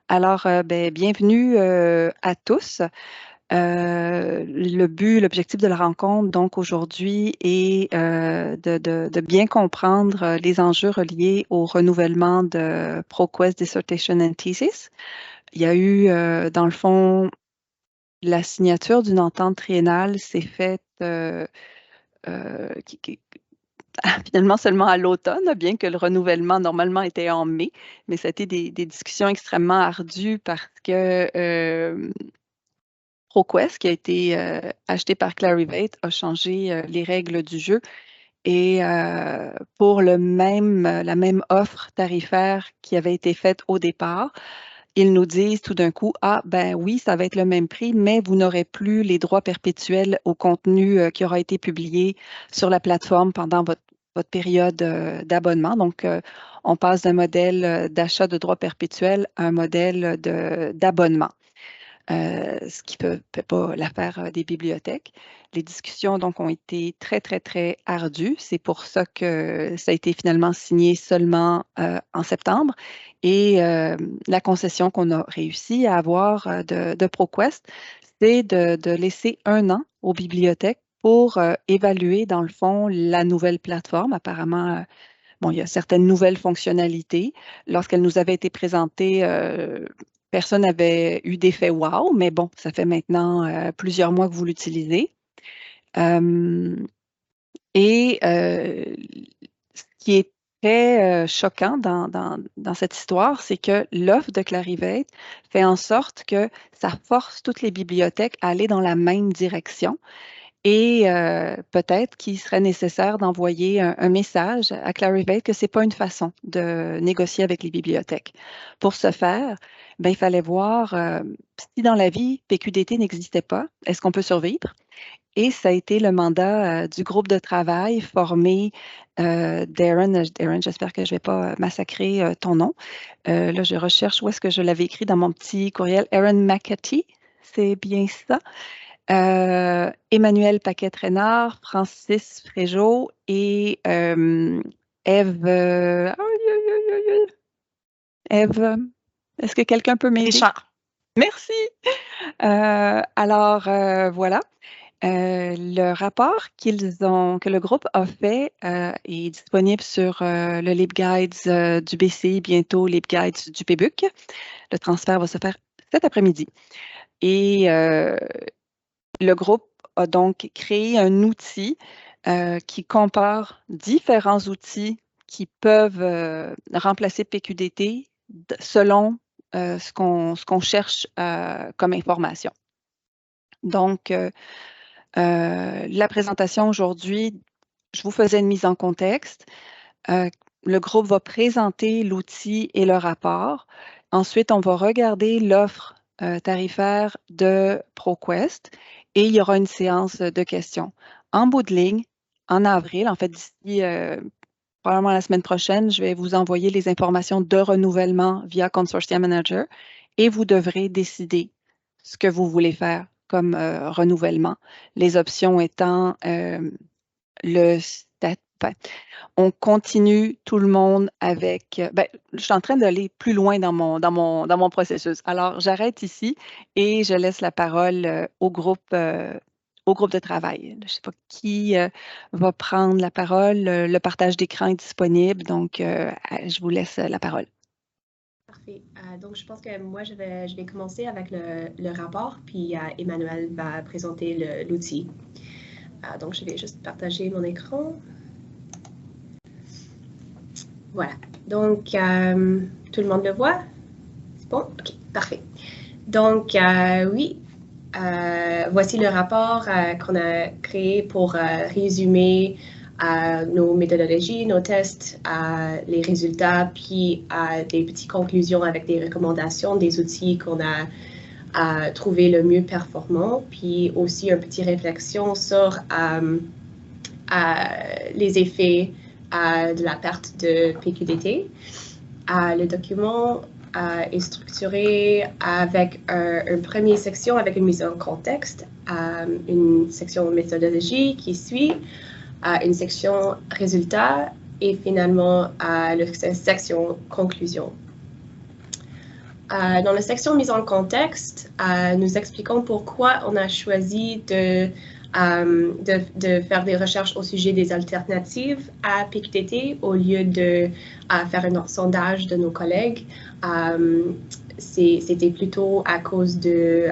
Alors, bienvenue à tous. L'objectif de la rencontre, donc aujourd'hui, est de bien comprendre les enjeux reliés au renouvellement de ProQuest Dissertation and Thesis. Il y a eu, dans le fond, la signature d'une entente triennale s'est faite finalement seulement à l'automne, bien que le renouvellement normalement était en mai, mais ça a été des discussions extrêmement ardues parce que ProQuest, qui a été acheté par Clarivate, a changé les règles du jeu et pour la même offre tarifaire qui avait été faite au départ, ils nous disent tout d'un coup, ah ben oui, ça va être le même prix, mais vous n'aurez plus les droits perpétuels au contenu qui aura été publié sur la plateforme pendant votre période d'abonnement. Donc, on passe d'un modèle d'achat de droits perpétuels à un modèle d'abonnement. Ce qui ne fait pas l'affaire des bibliothèques. Les discussions donc ont été très, très, très ardues. C'est pour ça que ça a été finalement signé seulement en septembre. Et la concession qu'on a réussi à avoir de ProQuest, c'est de laisser 1 an aux bibliothèques pour évaluer, dans le fond, la nouvelle plateforme. Apparemment, bon, il y a certaines nouvelles fonctionnalités. Lorsqu'elles nous avaient été présentées, personne n'avait eu d'effet wow, mais bon, ça fait maintenant plusieurs mois que vous l'utilisez. Euh, Ce qui est très choquant dans cette histoire, c'est que l'offre de Clarivate fait en sorte que ça force toutes les bibliothèques à aller dans la même direction. Et peut-être qu'il serait nécessaire d'envoyer un message à Clarivate que ce n'est pas une façon de négocier avec les bibliothèques. Pour ce faire, ben, il fallait voir si dans la vie, PQDT n'existait pas, est-ce qu'on peut survivre? Et ça a été le mandat du groupe de travail formé Darren. Darren, j'espère que je ne vais pas massacrer ton nom. Là, je recherche où est-ce que je l'avais écrit dans mon petit courriel. Aaron McAtee, c'est bien ça. Emmanuel Paquet-Traînard, Francis Fréjot et Ève. Ève, est-ce que quelqu'un peut m'aider? Richard. Merci. Alors, voilà. Le rapport que le groupe a fait est disponible sur le LibGuides du BCI, bientôt LibGuides du PBUC. Le transfert va se faire cet après-midi. Et le groupe a donc créé un outil qui compare différents outils qui peuvent remplacer PQDT selon ce qu'on cherche comme information. Donc, la présentation aujourd'hui, je vous faisais une mise en contexte. Le groupe va présenter l'outil et le rapport. Ensuite, on va regarder l'offre tarifaire de ProQuest et il y aura une séance de questions. En bout de ligne, en avril, en fait, d'ici probablement la semaine prochaine, je vais vous envoyer les informations de renouvellement via Consortium Manager et vous devrez décider ce que vous voulez faire comme renouvellement. Les options étant le statut. On continue tout le monde avec. Je suis en train d'aller plus loin dans mon processus. Alors, j'arrête ici et je laisse la parole au groupe de travail. Je ne sais pas qui va prendre la parole. Le partage d'écran est disponible, donc je vous laisse la parole. Parfait. Donc, je pense que moi, je vais commencer avec le rapport, puis Emmanuel va présenter l'outil. Donc, je vais juste partager mon écran. Voilà. Donc, tout le monde le voit? C'est bon? OK, parfait. Donc, oui, voici le rapport qu'on a créé pour résumer nos méthodologies, nos tests, les résultats, puis des petites conclusions avec des recommandations, des outils qu'on a trouvé le mieux performant, puis aussi une petite réflexion sur les effets de la perte de PQDT. Le document est structuré avec une première section avec une mise en contexte, une section méthodologie qui suit, une section résultats et finalement la section conclusion. Dans la section mise en contexte, nous expliquons pourquoi on a choisi de faire des recherches au sujet des alternatives à PQTT au lieu de faire un sondage de nos collègues. C'était plutôt à cause de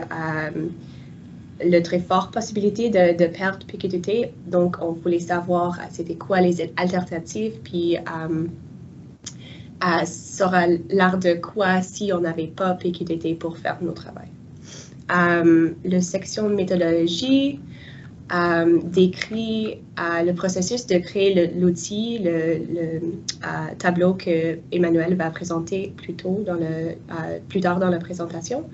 la très forte possibilité de perdre PQTT. Donc, on voulait savoir c'était quoi les alternatives, puis ça aura l'air de quoi si on n'avait pas PQTT pour faire nos travail. La section méthodologie décrit le processus de créer l'outil, le tableau que Emmanuel va présenter plus tard dans la présentation.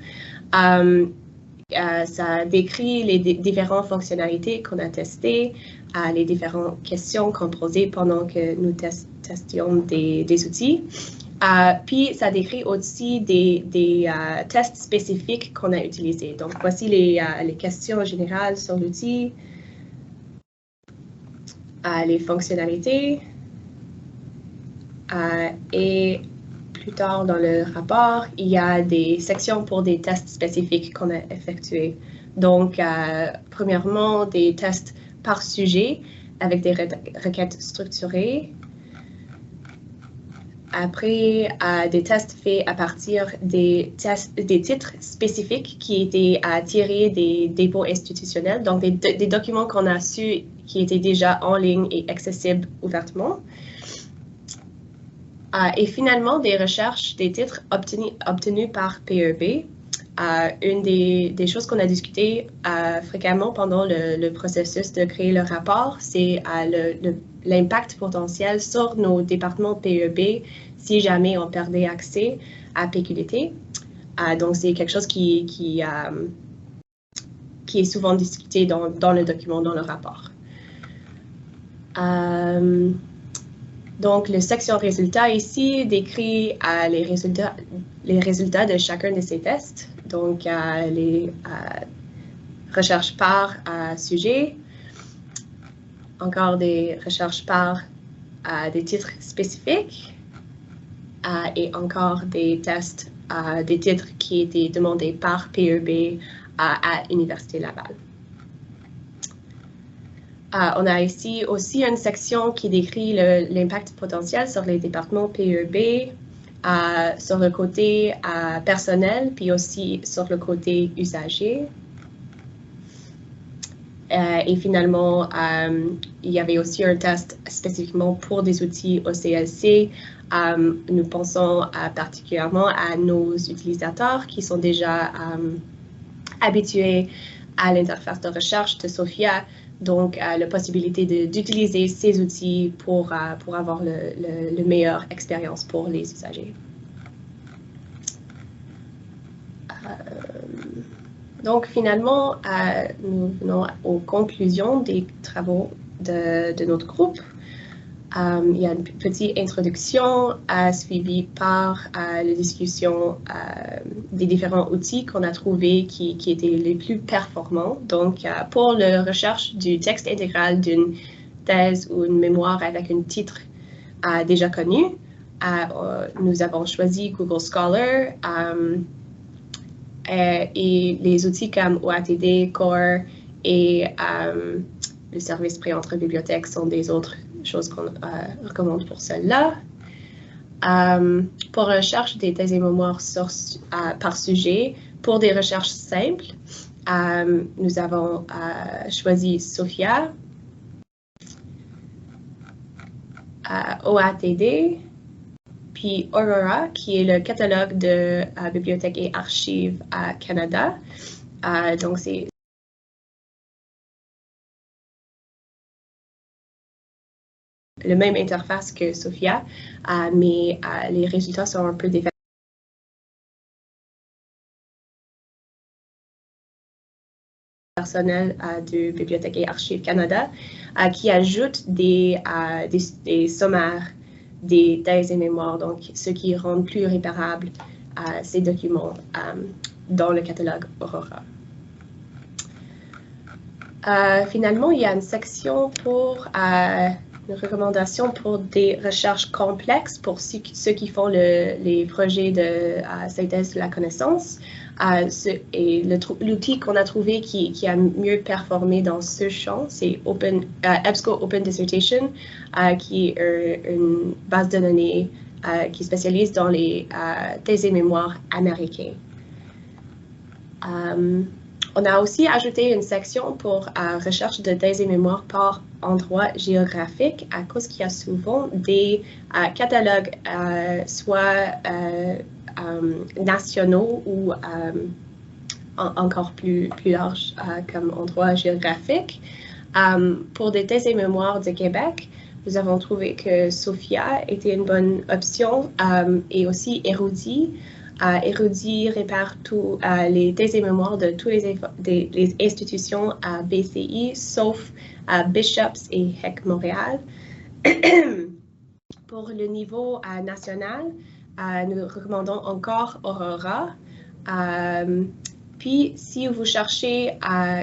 Ça décrit les différentes fonctionnalités qu'on a testées, les différentes questions qu'on posait pendant que nous testions des outils. Puis, ça décrit aussi des tests spécifiques qu'on a utilisés. Donc, voici les questions générales sur l'outil, les fonctionnalités, et plus tard dans le rapport, il y a des sections pour des tests spécifiques qu'on a effectués. Donc, premièrement, des tests par sujet avec des requêtes structurées. Après, des tests faits à partir des titres spécifiques qui étaient tirés des dépôts institutionnels, donc des documents qu'on a su qui étaient déjà en ligne et accessibles ouvertement. Et finalement, des recherches des titres obtenus par PEB. Une des choses qu'on a discutées fréquemment pendant le processus de créer le rapport, c'est l'impact potentiel sur nos départements PEB si jamais on perdait accès à PQDT. Donc, c'est quelque chose qui est souvent discuté dans le document, dans le rapport. Donc, la section résultats ici décrit les résultats de chacun de ces tests. Donc, les recherches par sujet, encore des recherches par des titres spécifiques et encore des tests des titres qui étaient demandés par PEB à l'Université Laval. On a ici aussi une section qui décrit l'impact potentiel sur les départements PEB, sur le côté personnel, puis aussi sur le côté usager. Et finalement, il y avait aussi un test spécifiquement pour des outils OCLC. Nous pensons particulièrement à nos utilisateurs qui sont déjà habitués à l'interface de recherche de SOFIA. Donc, la possibilité d'utiliser ces outils pour avoir la meilleure expérience pour les usagers. Donc, finalement, nous venons aux conclusions des travaux de notre groupe. Il y a une petite introduction suivie par la discussion des différents outils qu'on a trouvés qui étaient les plus performants. Donc, pour la recherche du texte intégral d'une thèse ou une mémoire avec un titre déjà connu, nous avons choisi Google Scholar et les outils comme OATD, Core et le service pré-entrée bibliothèque sont des autres choses qu'on recommande pour celle-là. Pour la recherche des thèses et mémoires par sujet, pour des recherches simples, nous avons choisi SOFIA, OATD, puis Aurora, qui est le catalogue de Bibliothèques et Archives à Canada. Donc, c'est la même interface que SOFIA, mais les résultats sont un peu différents. Personnel de Bibliothèques et Archives Canada, qui ajoute des sommaires des thèses et mémoires, donc ce qui rend plus réparables ces documents dans le catalogue Aurora. Finalement, il y a une section pour une recommandation pour des recherches complexes pour ceux qui font les projets de synthèse de la connaissance. Et l'outil qu'on a trouvé qui a mieux performé dans ce champ, c'est EBSCO Open Dissertation, qui est une base de données qui spécialise dans les thèses et mémoires américains. On a aussi ajouté une section pour recherche de thèses et mémoires par endroit géographique à cause qu'il y a souvent des catalogues soit nationaux ou encore plus larges comme endroit géographique. Pour des thèses et mémoires de Québec, nous avons trouvé que SOPHIA était une bonne option et aussi Érudit. Érudit répare tous les thèses et mémoires de toutes les institutions à BCI, sauf Bishops et HEC Montréal. Pour le niveau national, nous recommandons encore Aurora. Puis, si vous cherchez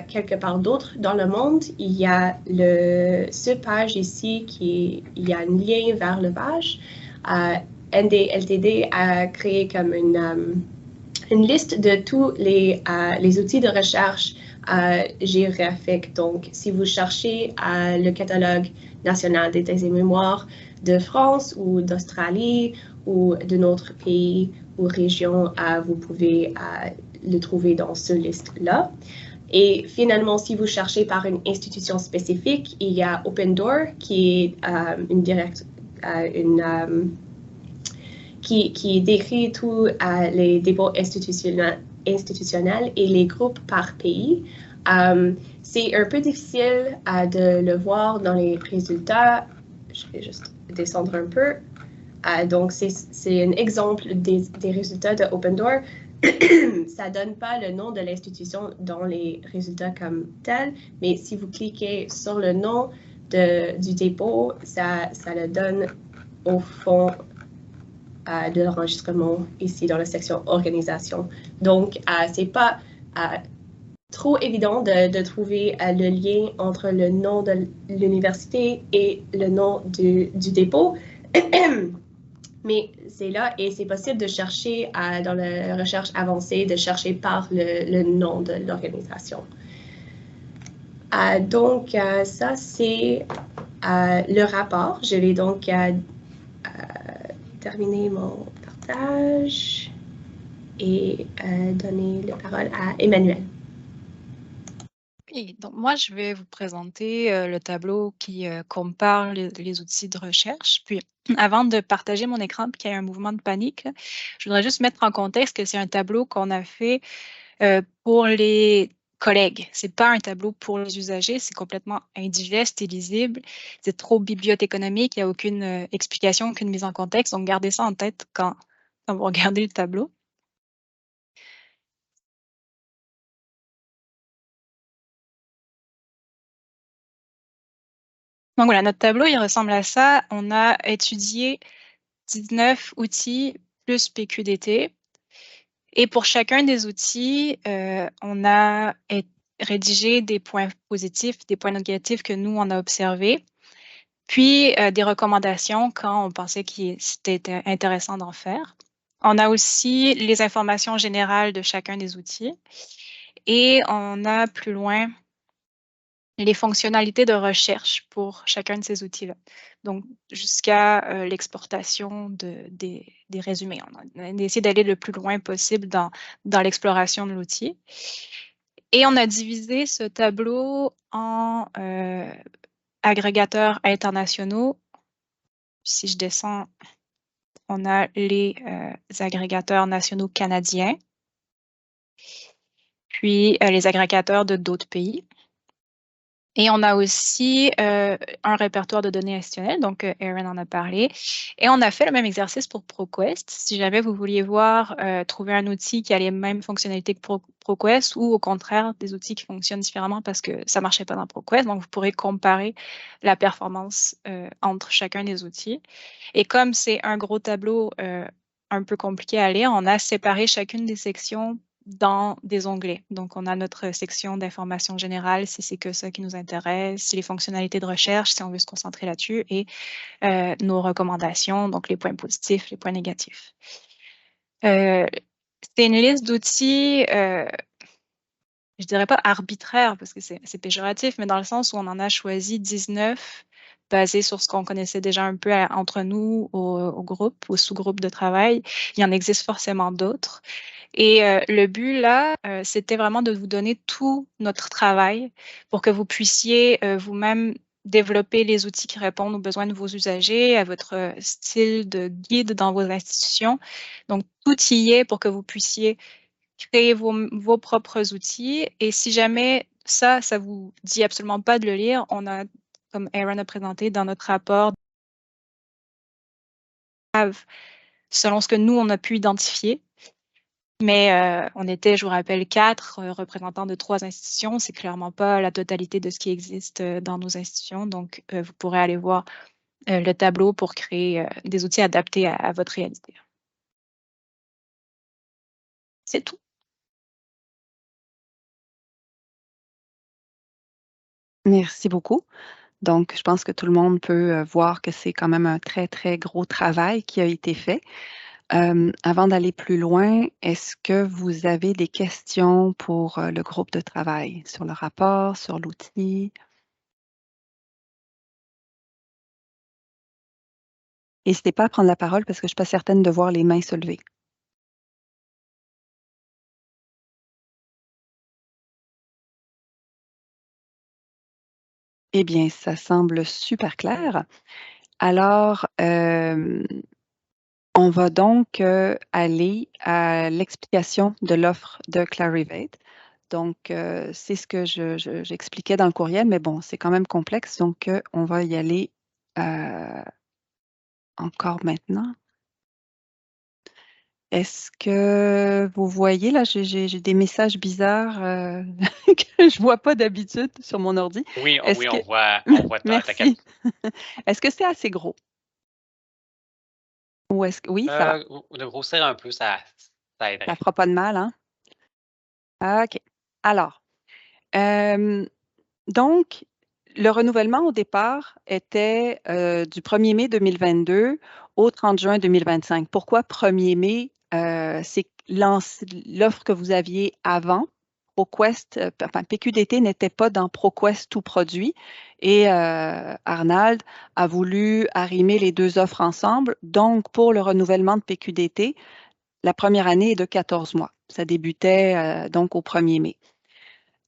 quelque part d'autre dans le monde, il y a ce page ici il y a un lien vers le page. NDLTD a créé comme une liste de tous les outils de recherche géographiques. Donc, si vous cherchez le catalogue national des thèses et mémoires de France ou d'Australie ou d'un autre pays ou région, vous pouvez le trouver dans ce liste-là. Et finalement, si vous cherchez par une institution spécifique, il y a Open Door qui est qui décrit tous les dépôts institutionnels et les groupes par pays. C'est un peu difficile de le voir dans les résultats. Je vais juste descendre un peu. Donc, c'est un exemple des résultats de Open Door. Ça ne donne pas le nom de l'institution dans les résultats comme tel, mais si vous cliquez sur le nom du dépôt, ça le donne au fond de l'enregistrement ici dans la section organisation. Donc, c'est pas trop évident de trouver le lien entre le nom de l'université et le nom du dépôt. Mais c'est là et c'est possible de chercher dans la recherche avancée, de chercher par le nom de l'organisation. Donc, ça, c'est le rapport. Je vais donc terminer mon partage et donner la parole à Emmanuel. Oui, donc moi, je vais vous présenter le tableau qui compare les outils de recherche. Puis, avant de partager mon écran et qu'il y ait un mouvement de panique, là, je voudrais juste mettre en contexte que c'est un tableau qu'on a fait pour les collègues. C'est pas un tableau pour les usagers, c'est complètement indigeste et lisible. C'est trop bibliothéconomique, il n'y a aucune explication, aucune mise en contexte. Donc, gardez ça en tête quand vous regardez le tableau. Donc voilà, notre tableau, il ressemble à ça. On a étudié 19 outils plus PQDT. Et pour chacun des outils, on a rédigé des points positifs, des points négatifs que nous, on a observés, puis des recommandations quand on pensait que c'était intéressant d'en faire. On a aussi les informations générales de chacun des outils. Et on a plus loin les fonctionnalités de recherche pour chacun de ces outils-là. Donc, jusqu'à l'exportation des résumés. On a essayé d'aller le plus loin possible dans l'exploration de l'outil. Et on a divisé ce tableau en agrégateurs internationaux. Si je descends, on a les agrégateurs nationaux canadiens, puis les agrégateurs de d'autres pays. Et on a aussi un répertoire de données institutionnelles, donc Erin en a parlé. Et on a fait le même exercice pour ProQuest. Si jamais vous vouliez voir, trouver un outil qui a les mêmes fonctionnalités que ProQuest ou au contraire des outils qui fonctionnent différemment parce que ça ne marchait pas dans ProQuest, donc vous pourrez comparer la performance entre chacun des outils. Et comme c'est un gros tableau un peu compliqué à lire, on a séparé chacune des sections dans des onglets. Donc, on a notre section d'information générale si c'est que ça qui nous intéresse, les fonctionnalités de recherche si on veut se concentrer là-dessus et nos recommandations, donc les points positifs, les points négatifs. C'est une liste d'outils, je dirais pas arbitraire parce que c'est péjoratif, mais dans le sens où on en a choisi 19 basés sur ce qu'on connaissait déjà un peu entre nous au groupe, au sous-groupe de travail. Il y en existe forcément d'autres. Et le but là, c'était vraiment de vous donner tout notre travail pour que vous puissiez vous-même développer les outils qui répondent aux besoins de vos usagers, à votre style de guide dans vos institutions. Donc, tout y est pour que vous puissiez créer vos propres outils. Et si jamais ça vous dit absolument pas de le lire, on a, comme Aaron a présenté dans notre rapport, selon ce que nous, on a pu identifier. Mais on était, je vous rappelle, 4 représentants de 3 institutions. C'est clairement pas la totalité de ce qui existe dans nos institutions. Donc, vous pourrez aller voir le tableau pour créer des outils adaptés à votre réalité. C'est tout. Merci beaucoup. Donc, je pense que tout le monde peut voir que c'est quand même un très, très gros travail qui a été fait. Avant d'aller plus loin, est-ce que vous avez des questions pour le groupe de travail sur le rapport, sur l'outil? N'hésitez pas à prendre la parole parce que je ne suis pas certaine de voir les mains se lever. Eh bien, ça semble super clair. Alors, on va donc aller à l'explication de l'offre de Clarivate. Donc, c'est ce que j'expliquais dans le courriel, mais bon, c'est quand même complexe, donc on va y aller encore maintenant. Est-ce que vous voyez, là, j'ai des messages bizarres que je vois pas d'habitude sur mon ordi. Oui, Est-ce oui, que... on voit Merci. Est-ce que c'est assez gros? Ou est-ce que... Oui, ça va. de grossir un peu, ça Ça aiderait. fera pas de mal, hein? OK. Alors, donc, le renouvellement au départ était du 1er mai 2022 au 30 juin 2025. Pourquoi 1er mai? C'est l'offre que vous aviez avant. ProQuest, enfin, PQDT n'était pas dans ProQuest tout produit et Arnald a voulu arrimer les deux offres ensemble. Donc, pour le renouvellement de PQDT, la première année est de 14 mois. Ça débutait donc au 1er mai.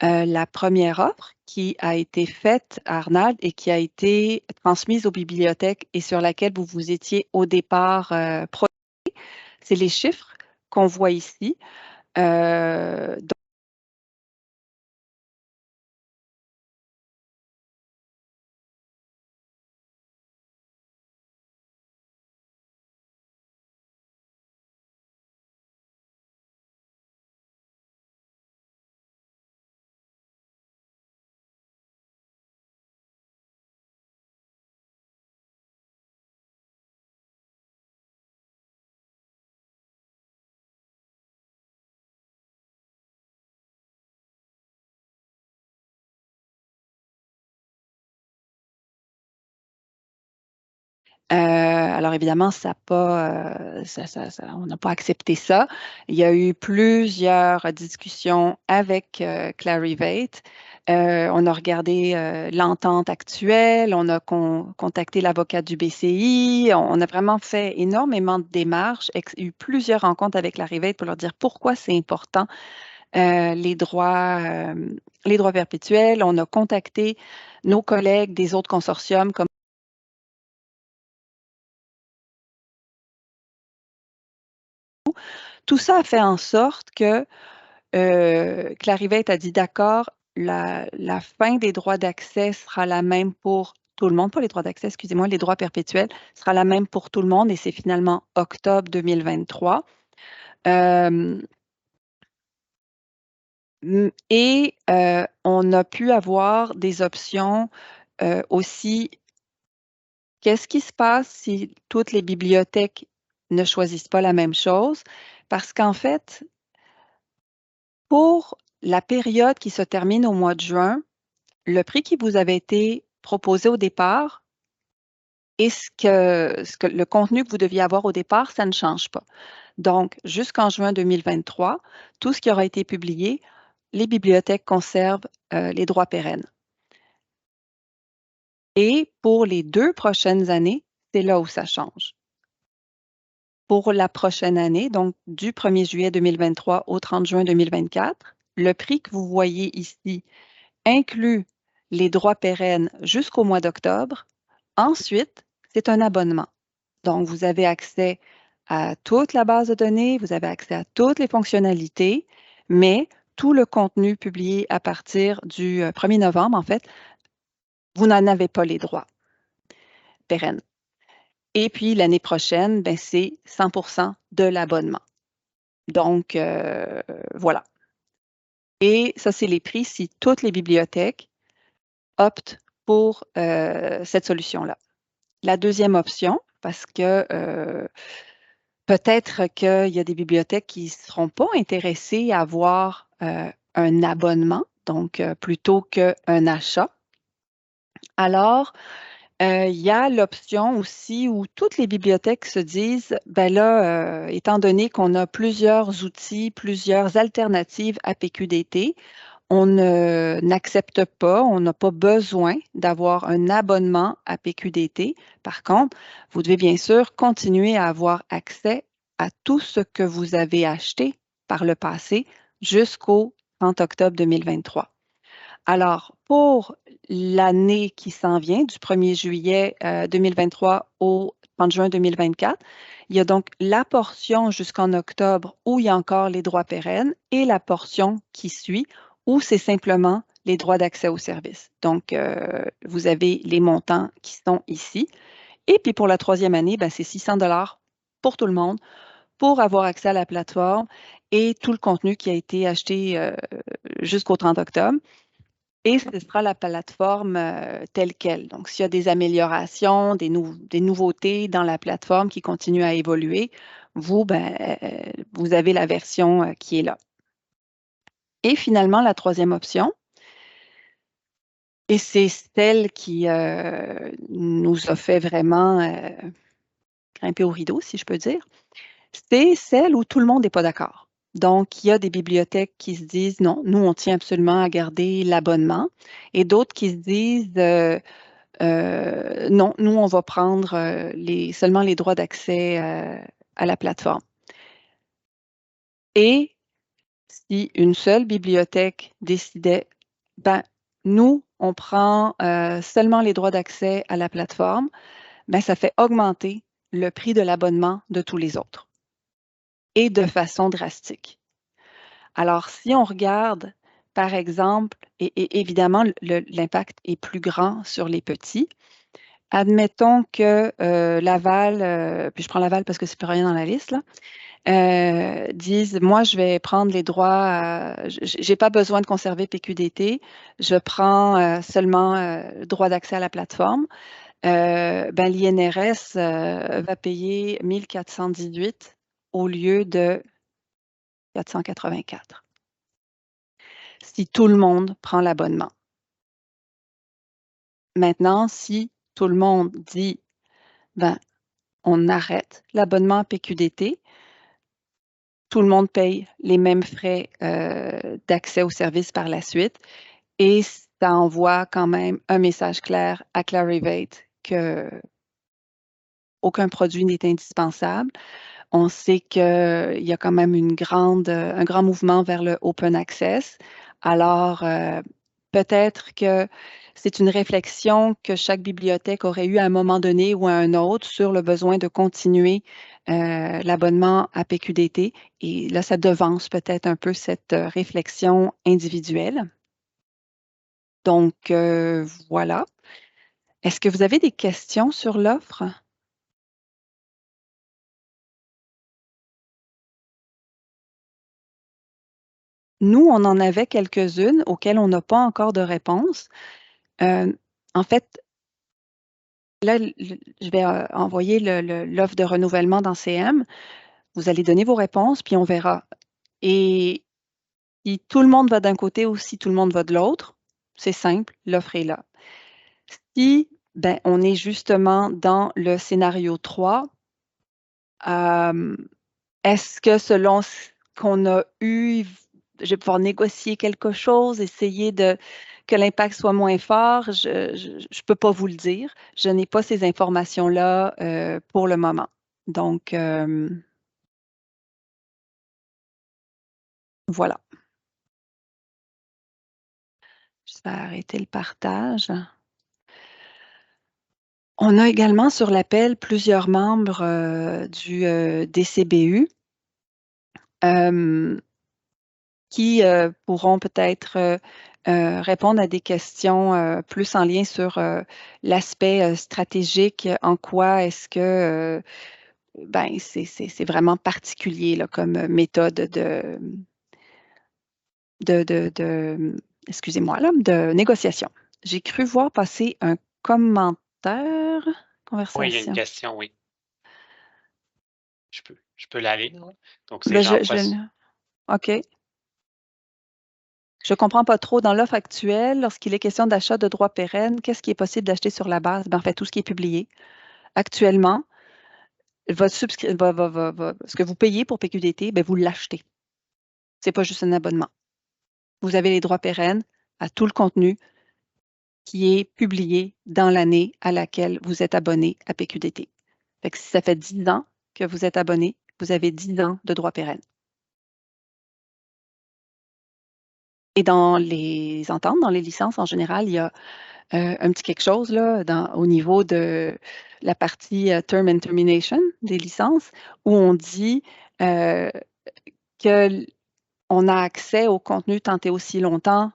La première offre qui a été faite à Arnald et qui a été transmise aux bibliothèques et sur laquelle vous vous étiez au départ projeté, c'est les chiffres qu'on voit ici. Donc, alors évidemment, on n'a pas accepté ça. Il y a eu plusieurs discussions avec Clarivate. On a regardé l'entente actuelle, on a contacté l'avocat du BCI, on a vraiment fait énormément de démarches, eu plusieurs rencontres avec Clarivate pour leur dire pourquoi c'est important les droits perpétuels. On a contacté nos collègues des autres consortiums comme tout ça a fait en sorte que Clarivate a dit d'accord, la fin des droits d'accès sera la même pour tout le monde, pas les droits d'accès, excusez-moi, les droits perpétuels sera la même pour tout le monde et c'est finalement octobre 2023. Et on a pu avoir des options aussi. Qu'est-ce qui se passe si toutes les bibliothèques ne choisissent pas la même chose? Parce qu'en fait, Pour la période qui se termine au mois de juin, le prix qui vous avait été proposé au départ et le contenu que vous deviez avoir au départ, ça ne change pas. Donc, jusqu'en juin 2023, tout ce qui aura été publié, les bibliothèques conservent les droits pérennes. Et pour les 2 prochaines années, c'est là où ça change. Pour la prochaine année, donc du 1er juillet 2023 au 30 juin 2024, le prix que vous voyez ici inclut les droits pérennes jusqu'au mois d'octobre. Ensuite, c'est un abonnement. Donc, vous avez accès à toute la base de données, vous avez accès à toutes les fonctionnalités, mais tout le contenu publié à partir du 1er novembre, en fait, vous n'en avez pas les droits pérennes. Et puis, l'année prochaine, ben, c'est 100% de l'abonnement. Donc, voilà. Et ça, c'est les prix si toutes les bibliothèques optent pour cette solution-là. La deuxième option, parce que peut-être qu'il y a des bibliothèques qui ne seront pas intéressées à avoir un abonnement, donc plutôt qu'un achat. Alors, il y a l'option aussi où toutes les bibliothèques se disent, ben là, étant donné qu'on a plusieurs outils, plusieurs alternatives à PQDT, on n'accepte pas, on n'a pas besoin d'avoir un abonnement à PQDT. Par contre, vous devez bien sûr continuer à avoir accès à tout ce que vous avez acheté par le passé jusqu'au 30 octobre 2023. Alors, pour l'année qui s'en vient, du 1er juillet 2023 au 30 juin 2024, il y a donc la portion jusqu'en octobre où il y a encore les droits pérennes et la portion qui suit où c'est simplement les droits d'accès au service. Donc, vous avez les montants qui sont ici. Et puis pour la troisième année, ben, c'est 600 $ pour tout le monde pour avoir accès à la plateforme et tout le contenu qui a été acheté jusqu'au 30 octobre. Et ce sera la plateforme telle qu'elle. Donc, s'il y a des améliorations, des nouveautés dans la plateforme qui continuent à évoluer, vous avez la version qui est là. Et finalement, la troisième option, et c'est celle qui nous a fait vraiment grimper au rideau, si je peux dire, c'est celle où tout le monde n'est pas d'accord. Donc, il y a des bibliothèques qui se disent non, nous, on tient absolument à garder l'abonnement, et d'autres qui se disent non, nous, on va prendre seulement les droits d'accès à la plateforme. Et si une seule bibliothèque décidait, ben, nous, on prend seulement les droits d'accès à la plateforme, ben, ça fait augmenter le prix de l'abonnement de tous les autres et de façon drastique. Alors, si on regarde, par exemple, et évidemment, l'impact est plus grand sur les petits. Admettons que Laval, puis je prends Laval parce que c'est plus rien dans la liste, là, disent, moi, je vais prendre les droits, j'ai pas besoin de conserver PQDT, je prends seulement le droit d'accès à la plateforme. Ben, l'INRS va payer 1418 au lieu de 484. Si tout le monde prend l'abonnement. Maintenant, si tout le monde dit, ben, on arrête l'abonnement PQDT, tout le monde paye les mêmes frais d'accès au service par la suite et ça envoie quand même un message clair à Clarivate que aucun produit n'est indispensable. On sait qu'il y a quand même un grand mouvement vers le open access. Alors, peut-être que c'est une réflexion que chaque bibliothèque aurait eue à un moment donné ou à un autre sur le besoin de continuer l'abonnement à PQDT. Et là, ça devance peut-être un peu cette réflexion individuelle. Donc, voilà. Est-ce que vous avez des questions sur l'offre? Nous, on en avait quelques-unes auxquelles on n'a pas encore de réponse. En fait, là, je vais envoyer l'offre de renouvellement dans CM. Vous allez donner vos réponses, puis on verra. Et Si tout le monde va d'un côté ou si tout le monde va de l'autre, c'est simple, l'offre est là. Si on est justement dans le scénario 3, est-ce que selon ce qu'on a eu, je vais pouvoir négocier quelque chose, essayer que l'impact soit moins fort? Je ne peux pas vous le dire. Je n'ai pas ces informations-là pour le moment. Donc, voilà. Je vais arrêter le partage. On a également sur l'appel plusieurs membres du DCBU qui pourront peut-être répondre à des questions plus en lien sur l'aspect stratégique. En quoi est-ce que c'est vraiment particulier là, comme méthode excusez-moi, là, de négociation. J'ai cru voir passer un commentaire, Oui, il y a une conversation. question, oui. Je peux la lire, là? Donc, c'est Ben, genre, OK. Je ne comprends pas trop. Dans l'offre actuelle, lorsqu'il est question d'achat de droits pérennes, qu'est-ce qui est possible d'acheter sur la base? En fait, tout ce qui est publié. Actuellement, ce que vous payez pour PQDT, vous l'achetez. Ce n'est pas juste un abonnement. Vous avez les droits pérennes à tout le contenu qui est publié dans l'année à laquelle vous êtes abonné à PQDT. Fait que si ça fait 10 ans que vous êtes abonné, vous avez 10 ans de droits pérennes. Et dans les ententes, dans les licences en général, il y a un petit quelque chose là, au niveau de la partie Term and Termination des licences où on dit qu'on a accès au contenu tant et aussi longtemps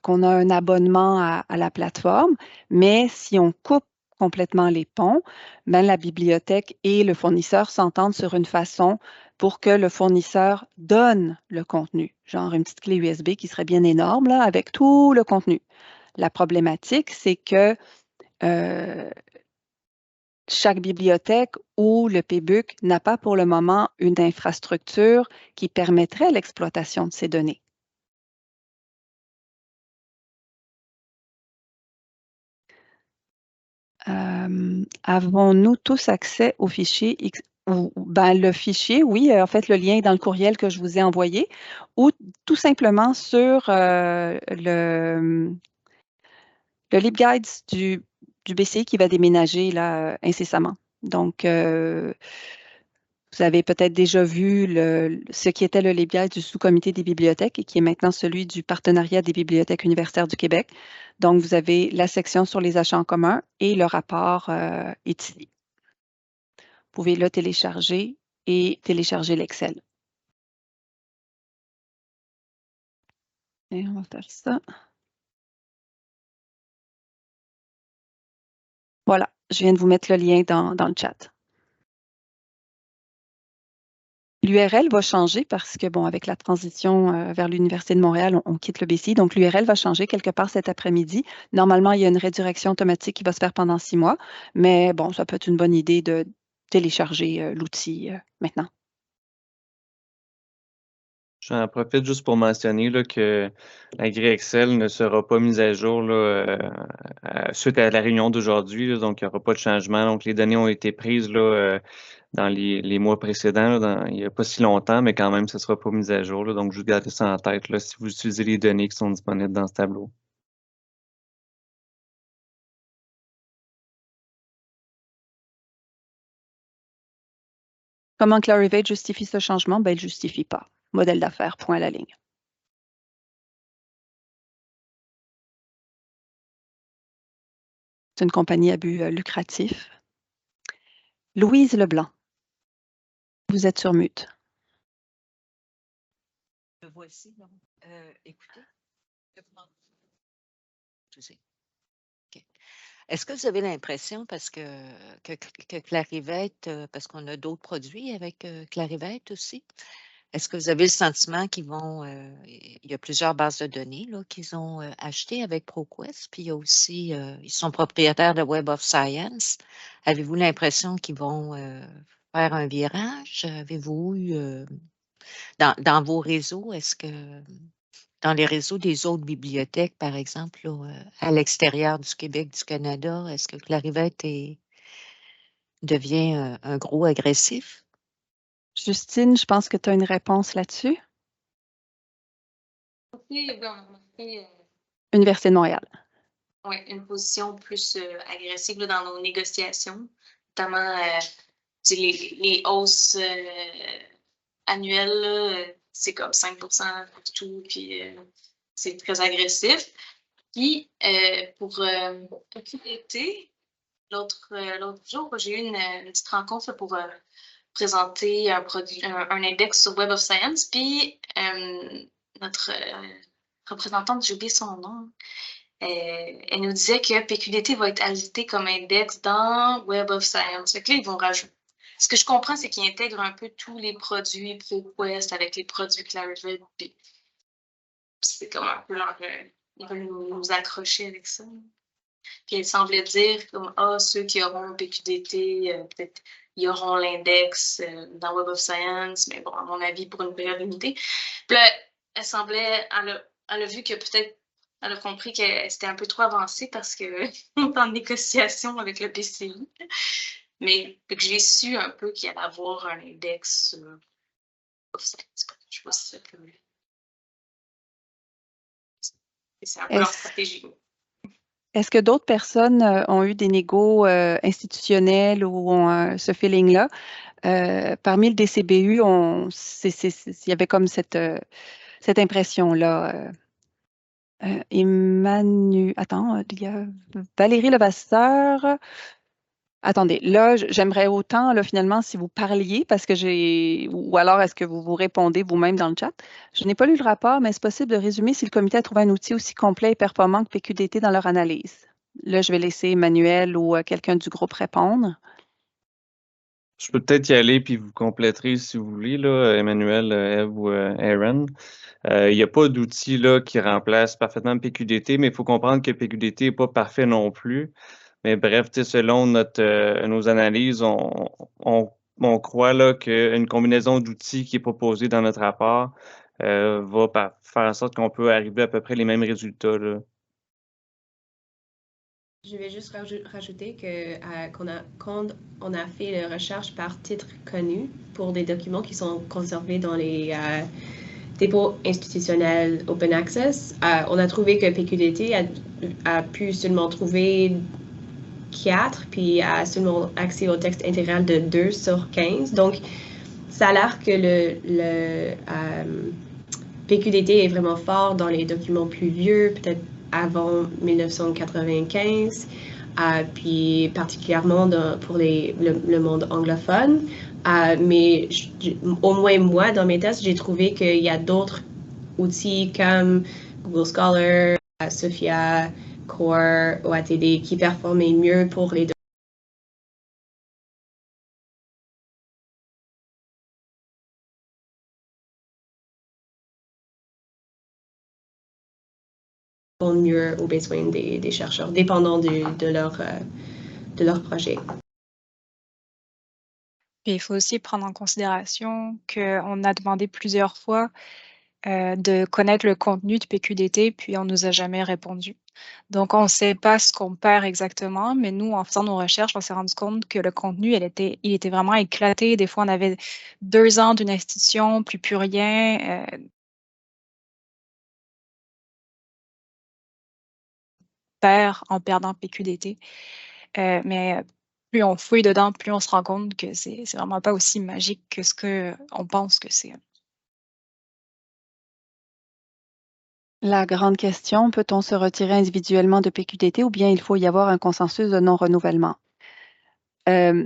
qu'on a un abonnement à la plateforme, mais si on coupe complètement les ponts, la bibliothèque et le fournisseur s'entendent sur une façon pour que le fournisseur donne le contenu, genre une petite clé USB qui serait bien énorme là, avec tout le contenu. La problématique, c'est que chaque bibliothèque ou le PBUC n'a pas pour le moment une infrastructure qui permettrait l'exploitation de ces données. Avons-nous tous accès au fichier le fichier, oui, en fait, le lien est dans le courriel que je vous ai envoyé, ou tout simplement sur le LibGuides du BCI qui va déménager là, incessamment. Donc, vous avez peut-être déjà vu ce qui était le LibGuide du sous-comité des bibliothèques et qui est maintenant celui du partenariat des bibliothèques universitaires du Québec. Donc, vous avez la section sur les achats en commun et le rapport est ici. Vous pouvez le télécharger et télécharger l'Excel. Et on va faire ça. Voilà, je viens de vous mettre le lien dans le chat. L'URL va changer parce que, bon, avec la transition vers l'Université de Montréal, on quitte le BCI. Donc, l'URL va changer quelque part cet après-midi. Normalement, il y a une rédirection automatique qui va se faire pendant 6 mois. Mais bon, ça peut être une bonne idée de télécharger l'outil maintenant. J'en profite juste pour mentionner là, que la grille Excel ne sera pas mise à jour là, suite à la réunion d'aujourd'hui. Donc, il n'y aura pas de changement. Donc, les données ont été prises là, dans les mois précédents, là, il n'y a pas si longtemps, mais quand même, ça ne sera pas mis à jour. Là, donc, je vous garde ça en tête là, si vous utilisez les données qui sont disponibles dans ce tableau. Comment Clarivate justifie ce changement? Il ne le justifie pas. Modèle d'affaires, point à la ligne. C'est une compagnie à but lucratif. Louise Leblanc, vous êtes sur mute. Me voici, donc. Écoutez, je sais. OK. Est-ce que vous avez l'impression, parce que Clarivate, parce qu'on a d'autres produits avec Clarivate aussi, est-ce que vous avez le sentiment qu'ils vont, il y a plusieurs bases de données qu'ils ont achetées avec ProQuest, puis il y a aussi, ils sont propriétaires de Web of Science. Avez-vous l'impression qu'ils vont faire un virage? Avez-vous eu dans vos réseaux, est-ce que dans les réseaux des autres bibliothèques, par exemple, là, à l'extérieur du Québec, du Canada, est-ce que Clarivate devient un gros agressif? Justine, je pense que tu as une réponse là-dessus. Université de Montréal. Oui, une position plus agressive là, dans nos négociations, notamment les hausses annuelles, là, c'est comme 5% pour tout, puis c'est très agressif. Puis pour l'été, l'autre jour, j'ai eu une petite rencontre là, pour présenter un index sur Web of Science, puis notre représentante, j'ai oublié son nom, elle nous disait que PQDT va être ajouté comme index dans Web of Science. Fait que là, ils vont rajouter. Ce que je comprends, c'est qu'ils intègrent un peu tous les produits ProQuest avec les produits Clarivate. C'est comme un peu leur... ils veulent nous accrocher avec ça. Puis elle semblait dire comme ceux qui auront PQDT, peut-être ils auront l'index dans Web of Science, mais bon, à mon avis, pour une période limitée. Puis là, elle a vu que peut-être elle a compris que c'était un peu trop avancé parce que on est en négociation avec le PCI. Mais que j'ai su un peu qu'il allait avoir un index. Je sais pas si ça peut. C'est un peu leur stratégie. Est-ce que d'autres personnes ont eu des négos institutionnels ou ont ce feeling-là? Parmi le DCBU, il y avait comme cette impression-là. Attends, il y a Valérie Levasseur. Attendez, là, j'aimerais autant, là, finalement, si vous parliez, parce que ou alors est-ce que vous vous répondez vous-même dans le chat? Je n'ai pas lu le rapport, mais est-ce possible de résumer si le comité a trouvé un outil aussi complet et performant que PQDT dans leur analyse? Là, je vais laisser Emmanuel ou quelqu'un du groupe répondre. Je peux peut-être y aller puis vous compléterez si vous voulez, là, Emmanuel, Eve ou Aaron. Il n'y a pas d'outil là, qui remplace parfaitement PQDT, mais il faut comprendre que PQDT n'est pas parfait non plus. Mais bref, selon nos analyses, on croit là, qu'une combinaison d'outils qui est proposée dans notre rapport va faire en sorte qu'on peut arriver à peu près les mêmes résultats, là. Je vais juste rajouter que quand on a fait la recherche par titre connu pour des documents qui sont conservés dans les dépôts institutionnels Open Access, on a trouvé que PQDT a pu seulement trouver 4, puis a seulement accès au texte intégral de 2 sur 15. Donc, ça a l'air que le PQDT est vraiment fort dans les documents plus vieux, peut-être avant 1995, puis particulièrement pour le monde anglophone. Mais au moins moi, dans mes tests, j'ai trouvé qu'il y a d'autres outils comme Google Scholar, Sophia, Core, OATD qui performaient mieux pour les mieux aux besoins des chercheurs, dépendant de leur projet. Puis il faut aussi prendre en considération qu'on a demandé plusieurs fois de connaître le contenu de PQDT, puis on ne nous a jamais répondu. Donc, on ne sait pas ce qu'on perd exactement, mais nous, en faisant nos recherches, on s'est rendu compte que le contenu, il était vraiment éclaté. Des fois, on avait 2 ans d'une institution, plus rien. Perd en perdant PQDT. Mais plus on fouille dedans, plus on se rend compte que c'est vraiment pas aussi magique que ce qu'on pense que c'est. La grande question, peut-on se retirer individuellement de PQDT ou bien il faut y avoir un consensus de non-renouvellement? Ce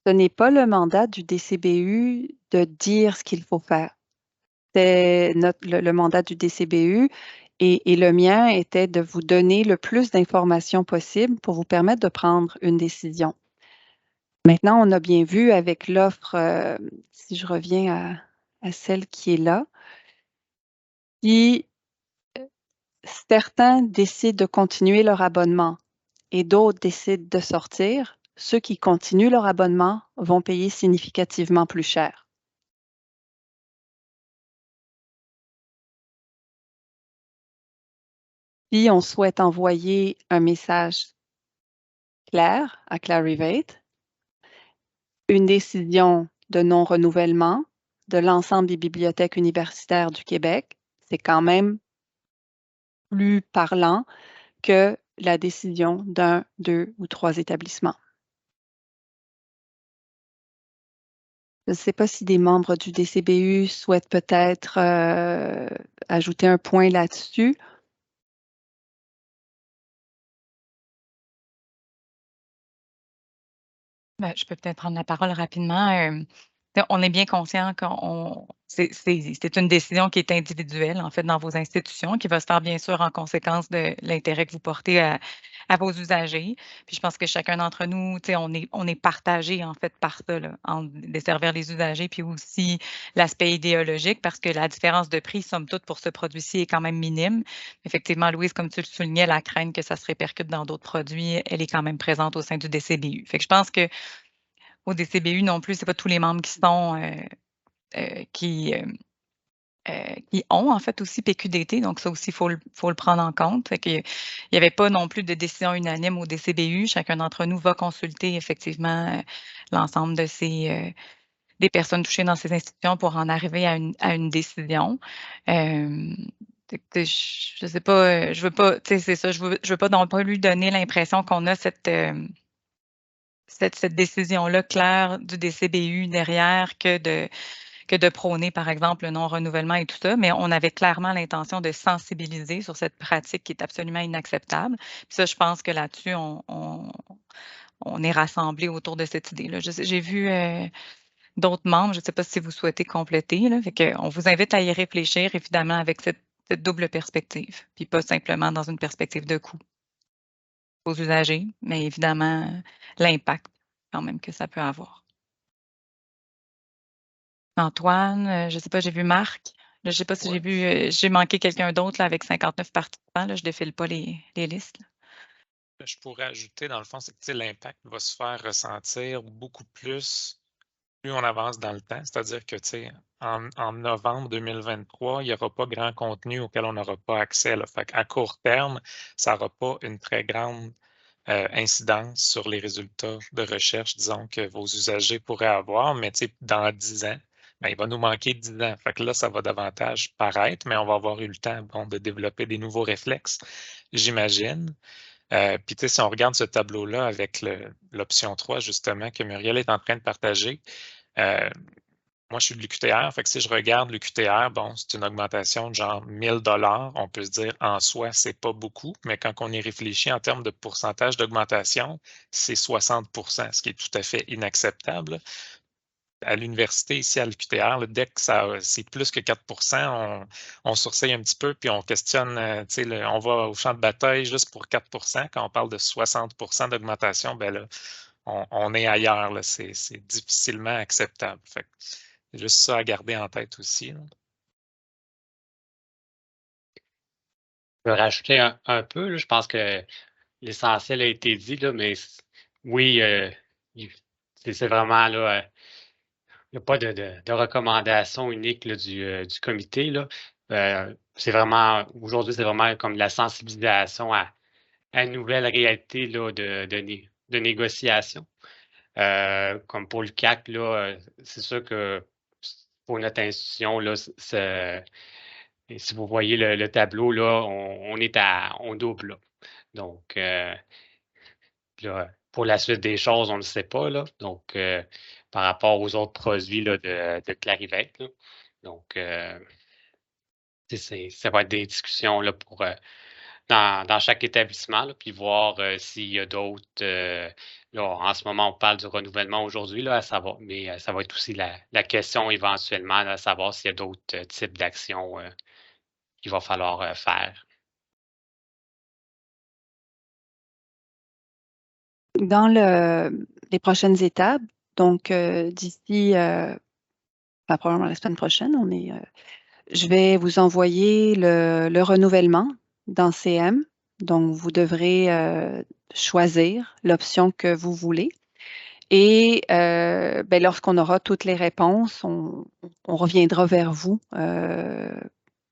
n'est pas le mandat du DCBU de dire ce qu'il faut faire. C'est le mandat du DCBU et le mien était de vous donner le plus d'informations possible pour vous permettre de prendre une décision. Maintenant, on a bien vu avec l'offre, si je reviens à celle qui est là, certains décident de continuer leur abonnement et d'autres décident de sortir. Ceux qui continuent leur abonnement vont payer significativement plus cher. si on souhaite envoyer un message clair à Clarivate, une décision de non-renouvellement de l'ensemble des bibliothèques universitaires du Québec, c'est quand même plus parlant que la décision d'un, 2 ou 3 établissements. Je ne sais pas si des membres du DCBU souhaitent peut-être ajouter un point là-dessus. Ben, je peux peut-être prendre la parole rapidement. On est bien conscient que c'est une décision qui est individuelle, en fait, dans vos institutions, qui va se faire bien sûr en conséquence de l'intérêt que vous portez à vos usagers. Puis je pense que chacun d'entre nous, on est partagé, en fait, par ça, là, en desservir les usagers, puis aussi l'aspect idéologique, parce que la différence de prix, somme toute, pour ce produit-ci est quand même minime. Effectivement, Louise, comme tu le soulignais, la crainte que ça se répercute dans d'autres produits, elle est quand même présente au sein du DCBU. Fait que je pense que au DCBU non plus, c'est pas tous les membres qui sont qui ont en fait aussi PQDT, donc ça aussi, il faut le prendre en compte. Fait qu'il n'y avait pas non plus de décision unanime au DCBU. Chacun d'entre nous va consulter effectivement l'ensemble de des personnes touchées dans ces institutions pour en arriver à une décision. Je sais pas, je veux pas, tu sais, c'est ça, je veux pas non plus lui donner l'impression qu'on a cette décision-là claire du DCBU derrière que de prôner, par exemple, le non-renouvellement et tout ça, mais on avait clairement l'intention de sensibiliser sur cette pratique qui est absolument inacceptable. Puis ça, je pense que là-dessus, on est rassemblés autour de cette idée-là. J'ai vu d'autres membres, je ne sais pas si vous souhaitez compléter, là, fait qu'on vous invite à y réfléchir, évidemment, avec cette double perspective, puis pas simplement dans une perspective de coût aux usagers, mais évidemment, l'impact quand même que ça peut avoir. Antoine, je ne sais pas, j'ai vu Marc. Là, je ne sais pas si j'ai manqué quelqu'un d'autre là, avec 59 participants. Là, je ne défile pas les listes. Je pourrais ajouter, dans le fond, c'est que l'impact va se faire ressentir beaucoup plus on avance dans le temps. C'est-à-dire que en novembre 2023, il n'y aura pas grand contenu auquel on n'aura pas accès. Là. Fait à court terme, ça n'aura pas une très grande incidence sur les résultats de recherche, disons, que vos usagers pourraient avoir, mais dans 10 ans, ben, il va nous manquer 10 ans. Fait que là, ça va davantage paraître, mais on va avoir eu le temps de développer des nouveaux réflexes, j'imagine. Puis, si on regarde ce tableau-là avec l'option 3, justement, que Muriel est en train de partager, moi, je suis de l'UQTR, fait que si je regarde l'UQTR, bon, c'est une augmentation de genre 1 000 $. On peut se dire, en soi, c'est pas beaucoup, mais quand on y réfléchit en termes de pourcentage d'augmentation, c'est 60 %, ce qui est tout à fait inacceptable. À l'université, ici à l'UQTR, dès que c'est plus que 4 % on surseille un petit peu, puis on questionne, on va au champ de bataille juste pour 4 %. Quand on parle de 60 % d'augmentation, ben là, on est ailleurs. C'est difficilement acceptable. Fait que juste ça à garder en tête aussi. Là. Je peux rajouter un peu. Là, je pense que l'essentiel a été dit, là, mais oui, c'est vraiment là. Il n'y a pas de recommandation unique là, du comité. Là. C'est vraiment, aujourd'hui, c'est vraiment comme de la sensibilisation à une nouvelle réalité là, de négociation. Comme pour le CAC, là, c'est sûr que pour notre institution, là, si vous voyez le tableau, là, on double. Là. Donc, là, pour la suite des choses, on ne le sait pas. Là. Donc, par rapport aux autres produits là, de Clarivate. Là. Donc, ça va être des discussions là, pour dans chaque établissement, là, puis voir s'il y a d'autres. Là, en ce moment, on parle du renouvellement aujourd'hui, là, à savoir, mais ça va être aussi la question éventuellement, là, à savoir s'il y a d'autres types d'actions qu'il va falloir faire. Dans les prochaines étapes, donc d'ici probablement la semaine prochaine, je vais vous envoyer le renouvellement dans CM. Donc, vous devrez choisir l'option que vous voulez. Et lorsqu'on aura toutes les réponses, on reviendra vers vous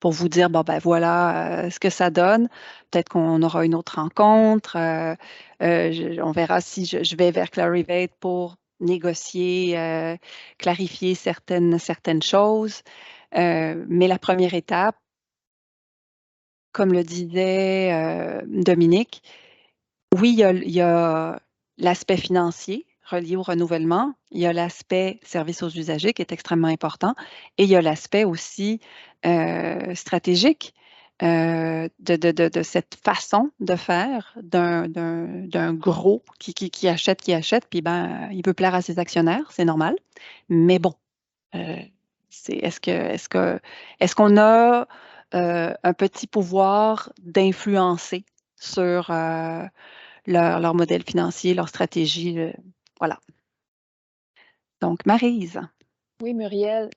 pour vous dire, bon, ben voilà ce que ça donne. Peut-être qu'on aura une autre rencontre. On verra si je vais vers Clarivate pour négocier, clarifier certaines choses. Mais la première étape, comme le disait Dominique, oui, il y a l'aspect financier relié au renouvellement, il y a l'aspect service aux usagers qui est extrêmement important, et il y a l'aspect aussi stratégique de cette façon de faire d'un gros qui achète, puis ben, il veut plaire à ses actionnaires, c'est normal. Mais bon, euh, est-ce qu'on a un petit pouvoir d'influencer sur leur modèle financier, leur stratégie? Voilà. Donc, Maryse. Oui, Muriel,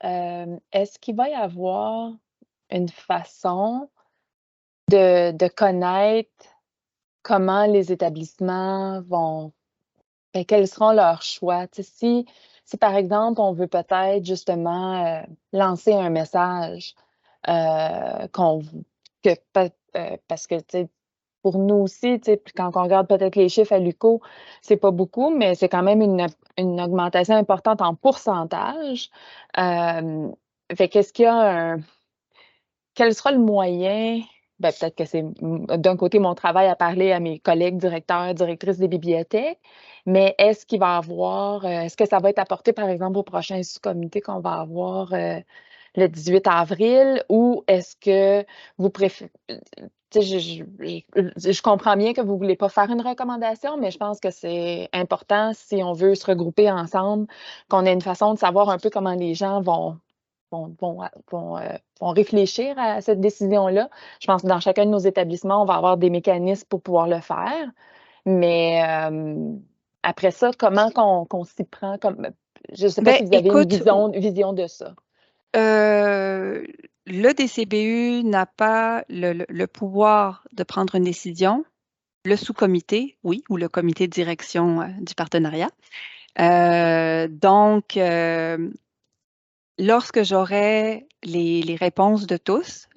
est-ce qu'il va y avoir une façon de connaître comment les établissements vont, quels seront leurs choix? Tu sais, si, par exemple, on veut peut-être justement lancer un message parce que tu sais, pour nous aussi, tu sais, quand on regarde peut-être les chiffres à l'UQO, c'est pas beaucoup, mais c'est quand même une augmentation importante en pourcentage. Fait qu'est-ce qu'il y a quel sera le moyen? Ben, peut-être que c'est d'un côté mon travail à parler à mes collègues directeurs, directrices des bibliothèques, mais est-ce qu'il va y avoir, est-ce que ça va être apporté, par exemple, au prochain sous-comité qu'on va avoir le 18 avril, ou est-ce que vous préférez. Je comprends bien que vous ne voulez pas faire une recommandation, mais je pense que c'est important, si on veut se regrouper ensemble, qu'on ait une façon de savoir un peu comment les gens vont réfléchir à cette décision-là. Je pense que dans chacun de nos établissements, on va avoir des mécanismes pour pouvoir le faire. Mais après ça, comment qu'on s'y prend? Je ne sais pas Ben, si vous avez écoute, une vision de ça. le DCBU n'a pas le pouvoir de prendre une décision. Le sous-comité, oui, ou le comité de direction du partenariat. Donc, lorsque j'aurai les réponses de tous,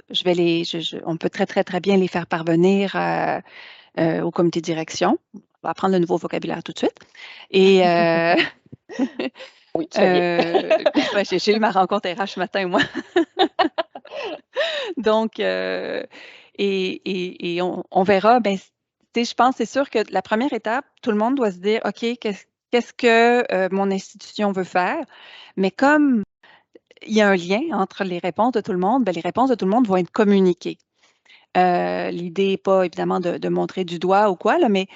on peut très, très, très bien les faire parvenir au comité de direction. On va apprendre le nouveau vocabulaire tout de suite. Et oui, tu fais bien. j'ai eu ma rencontre RH ce matin, moi. Donc, et on verra. Ben, je pense, c'est sûr que la première étape, tout le monde doit se dire, OK, qu'est-ce que mon institution veut faire? Mais comme il y a un lien entre les réponses de tout le monde, ben, les réponses de tout le monde vont être communiquées. L'idée n'est pas évidemment de montrer du doigt ou quoi, là, mais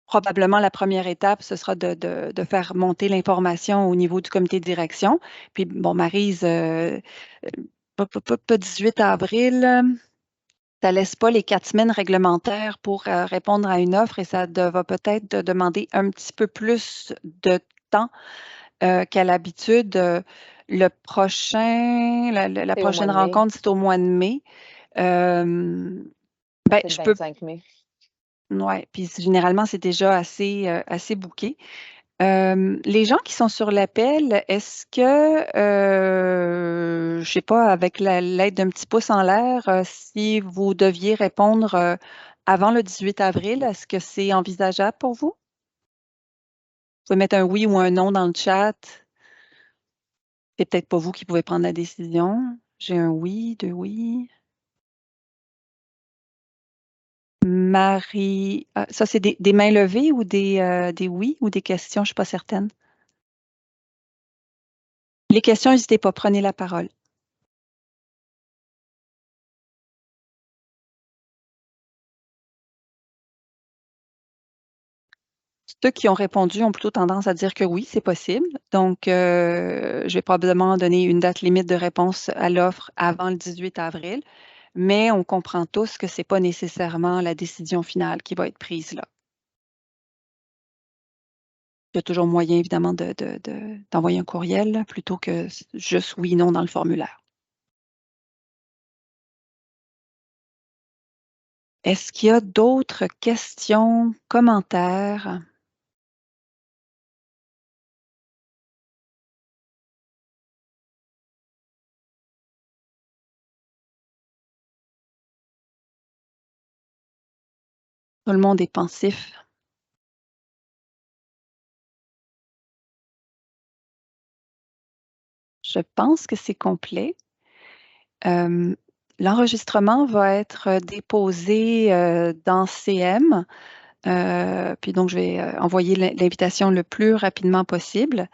probablement la première étape, ce sera de faire monter l'information au niveau du comité de direction. Puis, bon, Maryse, pas 18 avril, ça ne laisse pas les 4 semaines réglementaires pour répondre à une offre et ça va peut-être demander un petit peu plus de temps qu'à l'habitude. La prochaine rencontre, c'est au mois de mai. Ben, c'est le 25 mai. Oui, puis généralement, c'est déjà assez booké. Les gens qui sont sur l'appel, est-ce que, je ne sais pas, avec l'aide d'un petit pouce en l'air, si vous deviez répondre avant le 18 avril, est-ce que c'est envisageable pour vous? Vous pouvez mettre un oui ou un non dans le chat. C'est peut-être pas vous qui pouvez prendre la décision. J'ai un oui, 2 oui. Marie, ça c'est des mains levées ou des oui ou des questions, je ne suis pas certaine. Les questions, n'hésitez pas, prenez la parole. Ceux qui ont répondu ont plutôt tendance à dire que oui, c'est possible. Donc, je vais probablement donner une date limite de réponse à l'offre avant le 18 avril, mais on comprend tous que ce n'est pas nécessairement la décision finale qui va être prise là. Il y a toujours moyen, évidemment, d'envoyer un courriel là, plutôt que juste oui, non dans le formulaire. Est-ce qu'il y a d'autres questions, commentaires? Tout le monde est pensif. Je pense que c'est complet. L'enregistrement va être déposé dans CM. Puis donc, je vais envoyer l'invitation le plus rapidement possible.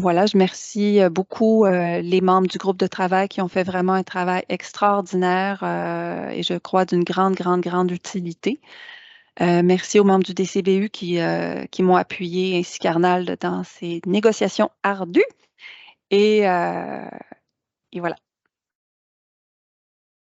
Voilà, je remercie beaucoup les membres du groupe de travail qui ont fait vraiment un travail extraordinaire et je crois d'une grande, grande, grande utilité. Merci aux membres du DCBU qui m'ont appuyé, ainsi qu'Arnald dans ces négociations ardues. Et voilà.